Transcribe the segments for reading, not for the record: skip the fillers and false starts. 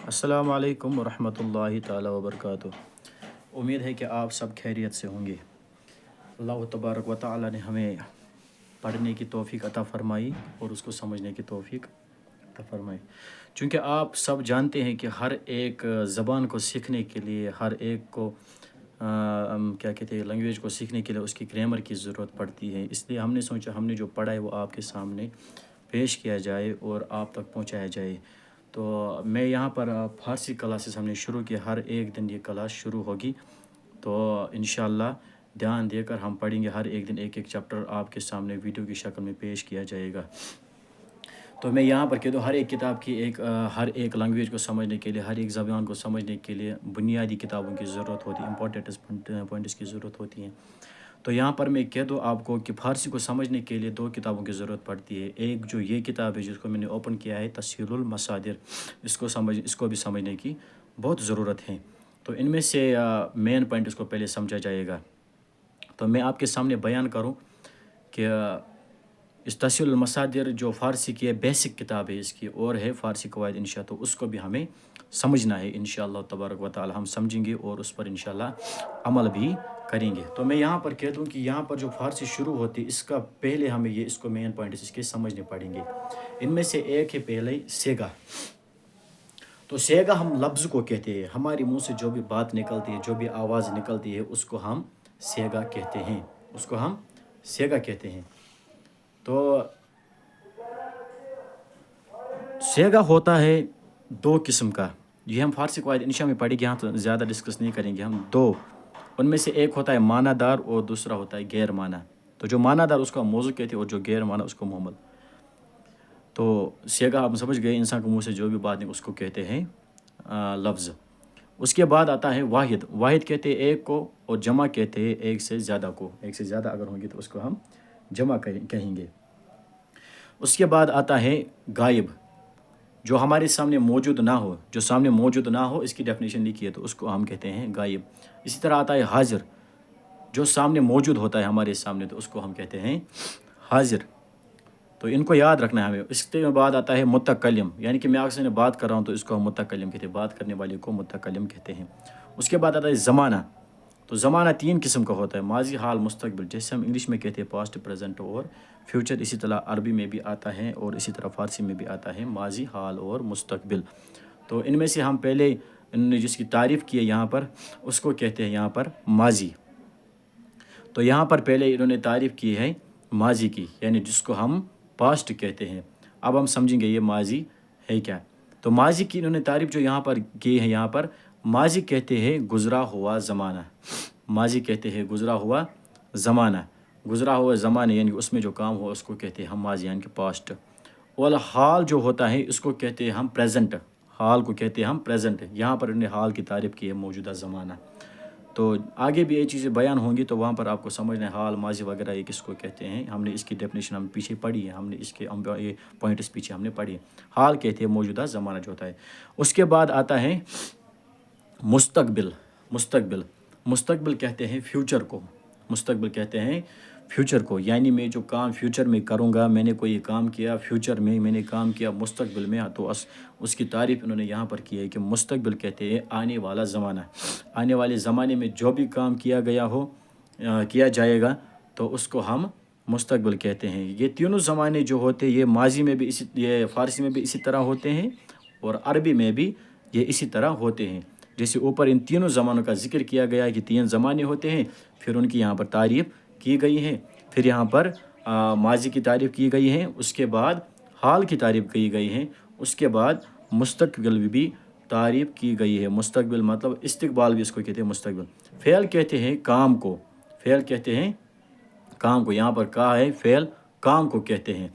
السلام علیکم ورحمۃ اللہ تعالی وبرکاتہ۔ امید ہے کہ آپ سب خیریت سے ہوں گے۔ اللہ تبارک و تعالی نے ہمیں پڑھنے کی توفیق عطا فرمائی اور اس کو سمجھنے کی توفیق عطا فرمائی۔ چونکہ آپ سب جانتے ہیں کہ ہر ایک زبان کو سیکھنے کے لیے، ہر ایک کو کیا کہتے ہیں لینگویج کو سیکھنے کے لیے اس کی گرامر کی ضرورت پڑتی ہے۔ اس لیے ہم نے سوچا ہم نے جو پڑھا ہے وہ آپ کے سامنے پیش کیا جائے اور آپ تک پہنچایا جائے۔ تو میں یہاں پر فارسی کلاسز ہم نے شروع کی، ہر ایک دن یہ کلاس شروع ہوگی۔ تو انشاءاللہ دھیان دے کر ہم پڑھیں گے، ہر ایک دن ایک ایک چیپٹر آپ کے سامنے ویڈیو کی شکل میں پیش کیا جائے گا۔ تو میں یہاں پر کہہ دوں ہر ایک کتاب کی ہر ایک لینگویج کو سمجھنے کے لیے، ہر ایک زبان کو سمجھنے کے لیے بنیادی کتابوں کی ضرورت ہوتی ہے، امپورٹنٹ پوائنٹس کی ضرورت ہوتی ہے۔ تو یہاں پر میں کہہ دوں آپ کو کہ فارسی کو سمجھنے کے لیے 2 کتابوں کی ضرورت پڑتی ہے۔ ایک جو یہ کتاب ہے جس کو میں نے اوپن کیا ہے، تسہیل المصادر، اس کو بھی سمجھنے کی بہت ضرورت ہے۔ تو ان میں سے مین پوائنٹ اس کو پہلے سمجھا جائے گا۔ تو میں آپ کے سامنے بیان کروں کہ اس تسہیل المصادر جو فارسی کی ہے، بیسک کتاب ہے اس کی، اور ہے فارسی قواعد انشاء، تو اس کو بھی ہمیں سمجھنا ہے انشاءاللہ تبارک و تعالی۔ ہم سمجھیں گے اور اس پر انشاءاللہ عمل بھی کریں گے۔ تو میں یہاں پر کہہ دوں کہ یہاں پر جو فارسی شروع ہوتی ہے، اس کا پہلے ہمیں اس کو مین پوائنٹس اس کے سمجھنے پڑیں گے۔ ان میں سے ایک ہے پہلے سیگا۔ تو سیگا ہم لفظ کو کہتے ہیں، ہمارے منہ سے جو بھی بات نکلتی ہے، جو بھی آواز نکلتی ہے، اس کو ہم سیگا کہتے ہیں، اس کو ہم سیگا کہتے ہیں۔ تو سیگا ہوتا ہے 2 قسم کا، یہ ہم فارسی قواعد انشاء میں پڑھیں گے، یہاں تو زیادہ ڈسکس نہیں کریں گے ہم۔ 2 ان میں سے ایک ہوتا ہے معنی دار اور دوسرا ہوتا ہے غیر معنی۔ تو جو معنی دار اس کو ہم موضوع کہتے ہیں اور جو غیر معنی اس کو محمل۔ تو سیگا آپ سمجھ گئے، انسان کے منہ سے جو بھی بات نہیں اس کو کہتے ہیں لفظ۔ اس کے بعد آتا ہے واحد۔ واحد کہتے ہیں ایک کو، اور جمع کہتے ہیں ایک سے زیادہ کو۔ ایک سے زیادہ اگر ہوں گے تو اس کو ہم جمع کہیں گے۔ اس کے بعد آتا ہے غائب، جو ہمارے سامنے موجود نہ ہو، جو سامنے موجود نہ ہو، اس کی ڈیفینیشن لکھی ہے تو اس کو ہم کہتے ہیں غائب۔ اسی طرح آتا ہے حاضر، جو سامنے موجود ہوتا ہے ہمارے سامنے تو اس کو ہم کہتے ہیں حاضر۔ تو ان کو یاد رکھنا ہے ہمیں۔ اس کے بعد آتا ہے متکلم، یعنی کہ میں آپ سے بات کر رہا ہوں تو اس کو ہم متکلم کہتے ہیں، بات کرنے والے کو متکلم کہتے ہیں۔ اس کے بعد آتا ہے زمانہ۔ تو زمانہ 3 قسم کا ہوتا ہے، ماضی، حال، مستقبل، جیسے ہم انگلش میں کہتے ہیں پاسٹ، پریزنٹ اور فیوچر۔ اسی طرح عربی میں بھی آتا ہے اور اسی طرح فارسی میں بھی آتا ہے ماضی، حال اور مستقبل۔ تو ان میں سے ہم پہلے انہوں نے جس کی تعریف کی ہے یہاں پر، اس کو کہتے ہیں یہاں پر ماضی۔ تو یہاں پر پہلے انہوں نے تعریف کی ہے ماضی کی، یعنی جس کو ہم پاسٹ کہتے ہیں۔ اب ہم سمجھیں گے یہ ماضی ہے کیا۔ تو ماضی کی انہوں نے تعریف جو یہاں پر کی ہے، یہاں پر ماضی کہتے ہیں گزرا ہوا زمانہ۔ ماضی کہتے ہیں گزرا ہوا زمانہ۔ گزرا ہوا زمانہ یعنی اس میں جو کام ہوا اس کو کہتے ہیں ہم ماضی، یعنی کہ پاسٹ۔ اور حال جو ہوتا ہے اس کو کہتے ہیں ہم پریزنٹ۔ حال کو کہتے ہیں ہم پریزنٹ۔ یہاں پر انہوں نے حال کی تعریف کی ہے موجودہ زمانہ۔ تو آگے بھی یہ چیزیں بیان ہوں گی تو وہاں پر آپ کو سمجھنا ہے حال، ماضی وغیرہ یہ کس کو کہتے ہیں۔ ہم نے اس کی ڈیفینیشن ہم پیچھے پڑھی ہے، ہم نے اس کے یہ پوائنٹس پیچھے ہم نے پڑھی ہے۔ حال کہتے ہیں موجودہ زمانہ جو ہوتا ہے۔ اس کے بعد آتا ہے مستقبل۔ مستقبل مستقبل کہتے ہیں فیوچر کو۔ مستقبل کہتے ہیں فیوچر کو، یعنی میں جو کام فیوچر میں کروں گا، میں نے کوئی کام کیا فیوچر میں نے کام کیا مستقبل میں، تو اس کی تعریف انہوں نے یہاں پر کی ہے کہ مستقبل کہتے ہیں آنے والا زمانہ۔ آنے والے زمانے میں جو بھی کام کیا جائے گا تو اس کو ہم مستقبل کہتے ہیں۔ یہ تینوں زمانے جو ہوتے ہیں یہ ماضی میں بھی یہ فارسی میں بھی اسی طرح ہوتے ہیں اور عربی میں بھی یہ اسی طرح ہوتے ہیں۔ جیسے اوپر ان تینوں زمانوں کا ذکر کیا گیا ہے کہ 3 زمانے ہوتے ہیں، پھر ان کی یہاں پر تعریف کی گئی ہے، پھر یہاں پر ماضی کی تعریف کی گئی ہے، اس کے بعد حال کی تعریف کی گئی ہے، اس کے بعد مستقبل بھی تعریف کی گئی ہے۔ مستقبل مطلب استقبال بھی اس کو کہتے ہیں مستقبل۔ فعل کہتے ہیں کام کو۔ فعل کہتے ہیں کام کو، یہاں پر کہا ہے فعل کام کو کہتے ہیں،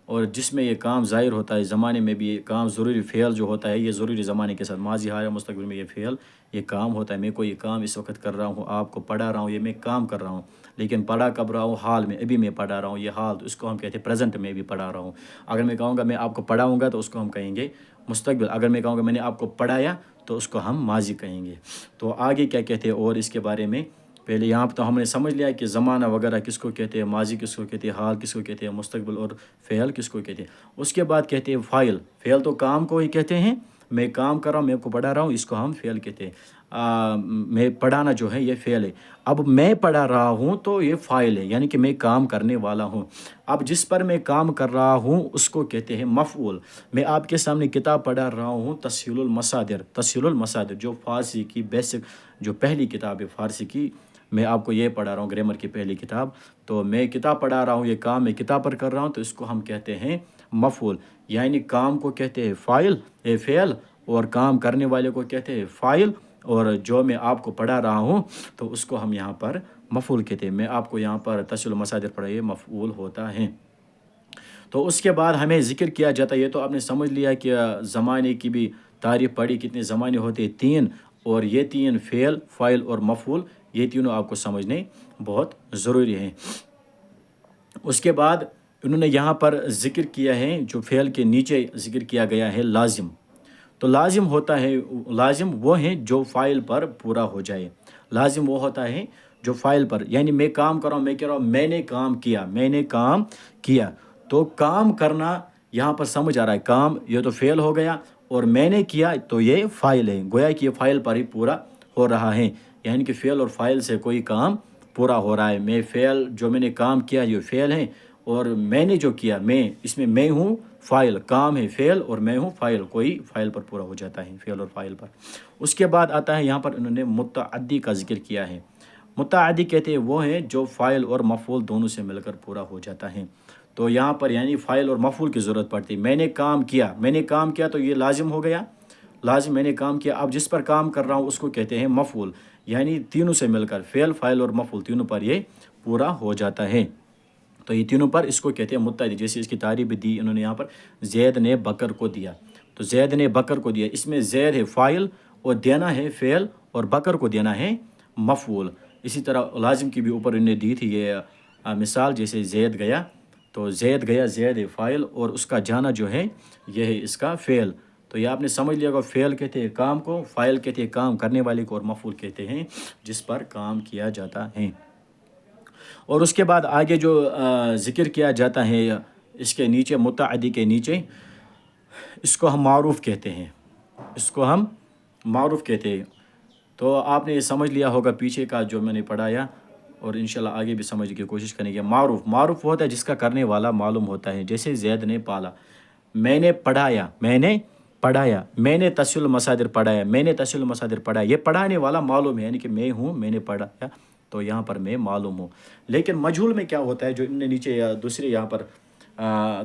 اور جس میں یہ کام ظاہر ہوتا ہے زمانے میں بھی یہ کام ضروری فعل جو ہوتا ہے یہ ضروری زمانے کے ساتھ ماضی، حال یا مستقبل میں یہ فعل یہ کام ہوتا ہے۔ میں کوئی کام اس وقت کر رہا ہوں، آپ کو پڑھا رہا ہوں، یہ میں کام کر رہا ہوں، لیکن پڑھا کب رہا ہوں؟ حال میں، ابھی میں پڑھا رہا ہوں یہ حال، تو اس کو ہم کہتے ہیں پریزنٹ میں بھی پڑھا رہا ہوں۔ اگر میں کہوں گا میں آپ کو پڑھاؤں گا تو اس کو ہم کہیں گے مستقبل۔ اگر میں کہوں گا میں نے آپ کو پڑھایا تو اس کو ہم ماضی کہیں گے۔ تو آگے کیا کہتے ہیں اور اس کے بارے میں پہلے یہاں پہ تو ہم نے سمجھ لیا کہ زمانہ وغیرہ کس کو کہتے ہیں، ماضی کس کو کہتے ہیں، حال کس کو کہتے ہیں، مستقبل اور فعل کس کو کہتے ہیں۔ اس کے بعد کہتے ہیں فاعل۔ فعل تو کام کو ہی کہتے ہیں، میں کام کر رہا ہوں، میں آپ کو پڑھا رہا ہوں، اس کو ہم فعل کہتے ہیں۔ میں پڑھانا جو ہے یہ فعل ہے۔ اب میں پڑھا رہا ہوں تو یہ فاعل ہے، یعنی کہ میں کام کرنے والا ہوں۔ اب جس پر میں کام کر رہا ہوں اس کو کہتے ہیں مفعول۔ میں آپ کے سامنے کتاب پڑھا رہا ہوں تسہیل المصادر، تسہیل المصادر جو فارسی کی بیسک جو پہلی کتاب ہے فارسی کی، میں آپ کو یہ پڑھا رہا ہوں گرامر کی پہلی کتاب، تو میں کتاب پڑھا رہا ہوں، یہ کام میں کتاب پر کر رہا ہوں، تو اس کو ہم کہتے ہیں مفعول، یعنی کام کو کہتے ہیں فاعل فعل، اور کام کرنے والے کو کہتے ہیں فاعل، اور جو میں آپ کو پڑھا رہا ہوں تو اس کو ہم یہاں پر مفعول کہتے ہیں۔ میں آپ کو یہاں پر تسہیل المصادر پڑھا، یہ مفعول ہوتا ہے۔ تو اس کے بعد ہمیں ذکر کیا جاتا ہے، یہ تو آپ نے سمجھ لیا کہ زمانے کی بھی تعریف پڑھی، کتنے زمانے ہوتے ہیں 3، اور یہ 3 فعل، فاعل اور مفعول، یہ تینوں آپ کو سمجھنے بہت ضروری ہیں۔ اس کے بعد انہوں نے یہاں پر ذکر کیا ہے، جو فعل کے نیچے ذکر کیا گیا ہے لازم۔ تو لازم ہوتا ہے، لازم وہ ہیں جو فاعل پر پورا ہو جائے۔ لازم وہ ہوتا ہے جو فاعل پر، یعنی میں کام کر رہا ہوں، میں کہہ رہا ہوں میں نے کام کیا، میں نے کام کیا، تو کام کرنا یہاں پر سمجھ آ رہا ہے، کام یہ تو فعل ہو گیا، اور میں نے کیا تو یہ فاعل ہے، گویا کہ یہ فاعل پر ہی پورا ہو رہا ہے، یعنی کہ فعل اور فاعل سے کوئی کام پورا ہو رہا ہے۔ میں فعل، جو میں نے کام کیا یہ فعل ہے، اور میں نے جو کیا، میں، اس میں میں ہوں فاعل، کام ہے فعل اور میں ہوں فاعل، کوئی فاعل پر پورا ہو جاتا ہے، فعل اور فاعل پر۔ اس کے بعد آتا ہے یہاں پر انہوں نے متعدی کا ذکر کیا ہے۔ متعدی کہتے ہیں وہ ہیں جو فاعل اور مفعول دونوں سے مل کر پورا ہو جاتا ہے۔ تو یہاں پر یعنی فاعل اور مفعول کی ضرورت پڑتی ہے۔ میں نے کام کیا، میں نے کام کیا تو یہ لازم ہو گیا، لازم میں نے کام کیا۔ اب جس پر کام کر رہا ہوں اس کو کہتے ہیں مفعول، یعنی تینوں سے مل کر، فعل، فاعل اور مفعول تینوں پر یہ پورا ہو جاتا ہے، تو یہ تینوں پر اس کو کہتے ہیں متعدی۔ جیسے اس کی تعریف دی انہوں نے یہاں پر، زید نے بکر کو دیا، تو زید نے بکر کو دیا، اس میں زید ہے فاعل اور دینا ہے فعل، اور بکر کو دینا ہے مفعول۔ اسی طرح لازم کی بھی اوپر انہوں نے دی تھی یہ مثال، جیسے زید گیا، تو زید گیا، زید ہے فاعل، اور اس کا جانا جو ہے یہ ہے اس کا فعل۔ تو یہ آپ نے سمجھ لیا کہ فعل کہتے ہیں کام کو، فاعل کہتے ہیں کام کرنے والے کو، اور مفعول کہتے ہیں جس پر کام کیا جاتا ہے۔ اور اس کے بعد آگے جو ذکر کیا جاتا ہے اس کے نیچے، متعدی کے نیچے، اس کو ہم معروف کہتے ہیں، اس کو ہم معروف کہتے ہیں۔ تو آپ نے یہ سمجھ لیا ہوگا پیچھے کا جو میں نے پڑھایا، اور انشاءاللہ آگے بھی سمجھنے کی کوشش کریں گے۔ معروف، معروف ہوتا ہے جس کا کرنے والا معلوم ہوتا ہے، جیسے زید نے پالا، میں نے پڑھایا، میں نے پڑھایا، میں نے تسہیل المصادر پڑھایا، میں نے تسہیل المصادر پڑھایا، یہ پڑھانے والا معلوم ہے، یعنی کہ میں ہوں، میں نے پڑھایا، تو یہاں پر میں معلوم ہوں۔ لیکن مجہول میں کیا ہوتا ہے، جو ان نے نیچے دوسرے یہاں پر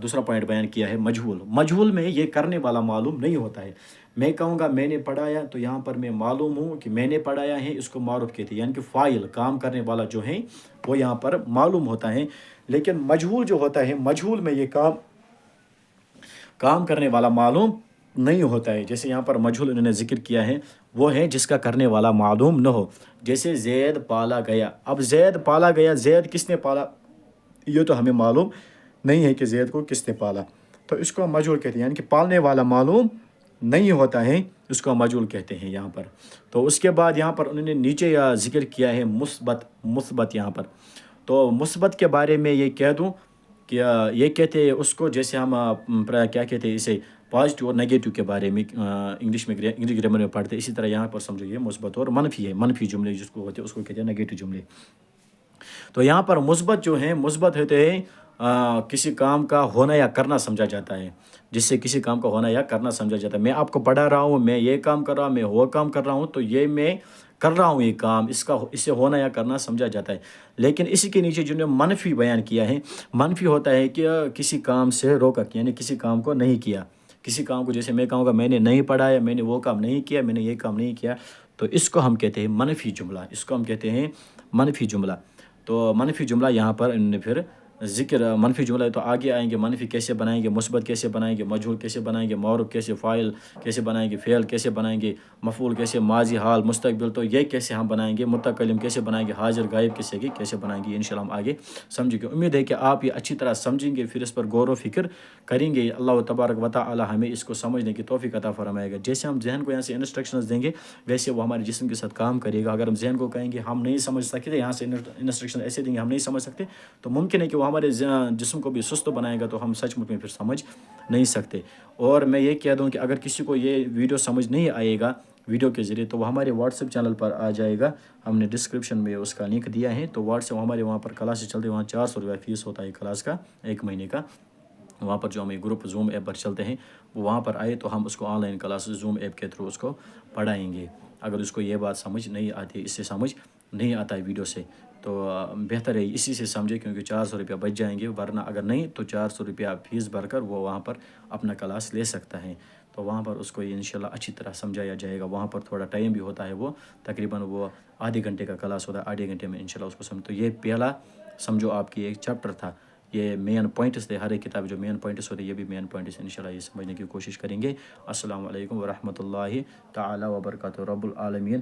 دوسرا پوائنٹ بیان کیا ہے، مجہول، مجہول میں یہ کرنے والا معلوم نہیں ہوتا ہے۔ میں کہوں گا میں نے پڑھایا، تو یہاں پر میں معلوم ہوں کہ میں نے پڑھایا ہے، اس کو معروف کہتے ہیں، یعنی کہ فاعل، کام کرنے والا جو ہے وہ یہاں پر معلوم ہوتا ہے۔ لیکن مجہول جو ہوتا ہے، مجہول میں یہ کام کرنے والا معلوم نہیں ہوتا ہے۔ جیسے یہاں پر مجہول انہوں نے ذکر کیا ہے، وہ ہے جس کا کرنے والا معلوم نہ ہو، جیسے زید پالا گیا۔ اب زید پالا گیا، زید کس نے پالا یہ تو ہمیں معلوم نہیں ہے کہ زید کو کس نے پالا، تو اس کو مجہول کہتے ہیں، یعنی کہ پالنے والا معلوم نہیں ہوتا ہے، اس کو مجہول کہتے ہیں یہاں پر۔ تو اس کے بعد یہاں پر انہوں نے نیچے ذکر کیا ہے مثبت، مثبت یہاں پر، تو مثبت کے بارے میں یہ کہہ دوں کہ یہ کہتے ہیں اس کو، جیسے ہم کیا کہتے ہیں اسے، پازیٹیو اور نگیٹیو کے بارے میں انگلش میں، انگلش گرامر میں پڑھتے ہیں، اسی طرح یہاں پر سمجھو یہ مثبت اور منفی ہے، منفی جملے جس کو ہوتے ہیں اس کو کہتے ہیں نگیٹیو جملے۔ تو یہاں پر مثبت جو ہیں، مثبت ہوتے ہیں کسی کام کا ہونا یا کرنا سمجھا جاتا ہے، جس سے کسی کام کا ہونا یا کرنا سمجھا جاتا ہے۔ میں آپ کو پڑھا رہا ہوں، میں یہ کام کر رہا ہوں، میں وہ کام کر رہا ہوں، تو یہ میں کر رہا ہوں، یہ کام، اس سے ہونا یا کرنا سمجھا جاتا ہے۔ لیکن اسی کے نیچے جنہوں نے منفی بیان کیا ہے، منفی ہوتا ہے کہ کسی کام سے روکا، یعنی کسی کام کو نہیں کیا، کسی کام کو، جیسے میں کہوں گا میں نے نہیں پڑھایا، میں نے وہ کام نہیں کیا، میں نے یہ کام نہیں کیا، تو اس کو ہم کہتے ہیں منفی جملہ، اس کو ہم کہتے ہیں منفی جملہ۔ تو منفی جملہ یہاں پر انہوں نے پھر ذکر، منفی جملہ ہے تو آگے آئیں گے، منفی کیسے بنائیں گے، مثبت کیسے بنائیں گے، مجہول کیسے بنائیں گے، معروف کیسے، فاعل کیسے بنائیں گے، فعل کیسے بنائیں گے، مفعول کیسے، ماضی، حال، مستقبل، تو یہ کیسے ہم بنائیں گے، متکلم کیسے بنائیں گے، حاضر غائب کیسے بنائیں گے، انشاءاللہ ہم آگے سمجھیں گے۔ امید ہے کہ آپ یہ اچھی طرح سمجھیں گے، پھر اس پر غور و فکر کریں گے۔ اللہ تبارک و تعالی ہمیں اس کو سمجھنے کی توفیق عطا فرمائے گا۔ جیسے ہم ذہن کو یہاں سے انسٹرکشنز دیں گے، ویسے وہ ہمارے جسم کے ساتھ کام کرے گا۔ اگر ہم ذہن کو کہیں گے ہم نہیں سمجھ سکتے، یہاں سے انسٹرکشن ایسے دیں گے ہم نہیں سمجھ سکتے، تو ممکن ہے کہ وہ ہمارے جسم کو بھی سست بنائے گا، تو ہم سچ مچ میں پھر سمجھ نہیں سکتے. اور میں یہ کہہ دوں کہ اگر کسی کو یہ ویڈیو سمجھ نہیں آئے گا ویڈیو کے ذریعے تو وہ ہمارے واٹس ایپ چینل پر آ جائے گا. ہم نے ڈسکرپشن میں اس کا لنک دیا ہے. تو واٹس ایپ ہمارے وہاں پر کلاسز چلتے ہیں. وہاں 400 روپیہ فیس ہوتا ہے کلاس کا 1 مہینے کا. وہاں پر جو ہمیں گروپ زوم ایپ پر چلتے ہیں وہ وہاں پر آئے تو ہم اس کو on line classes zoom app کے تھرو اس کو پڑھائیں گے. اگر اس کو یہ بات سمجھ نہیں آتی اس سے سمجھ نہیں آتا ہے ویڈیو سے تو بہتر ہے اسی سے سمجھے, کیونکہ 400 روپیہ بچ جائیں گے. ورنہ اگر نہیں تو 400 روپیہ فیس بھر کر وہ وہاں پر اپنا کلاس لے سکتا ہے. تو وہاں پر اس کو انشاءاللہ اچھی طرح سمجھایا جائے گا. وہاں پر تھوڑا ٹائم بھی ہوتا ہے, وہ تقریباً وہ آدھے گھنٹے کا کلاس ہوتا ہے. آدھے گھنٹے میں انشاءاللہ اس کو سمجھ. تو یہ پہلا سمجھو آپ کی ایک چیپٹر تھا. یہ مین پوائنٹس تھے. ہر ایک کتاب جو مین پوائنٹس ہوتے ہیں یہ بھی مین پوائنٹس انشاءاللہ یہ سمجھنے کی کوشش کریں گے. السلام علیکم ورحمۃ اللہ تعالی وبرکاتہ. رب العالمین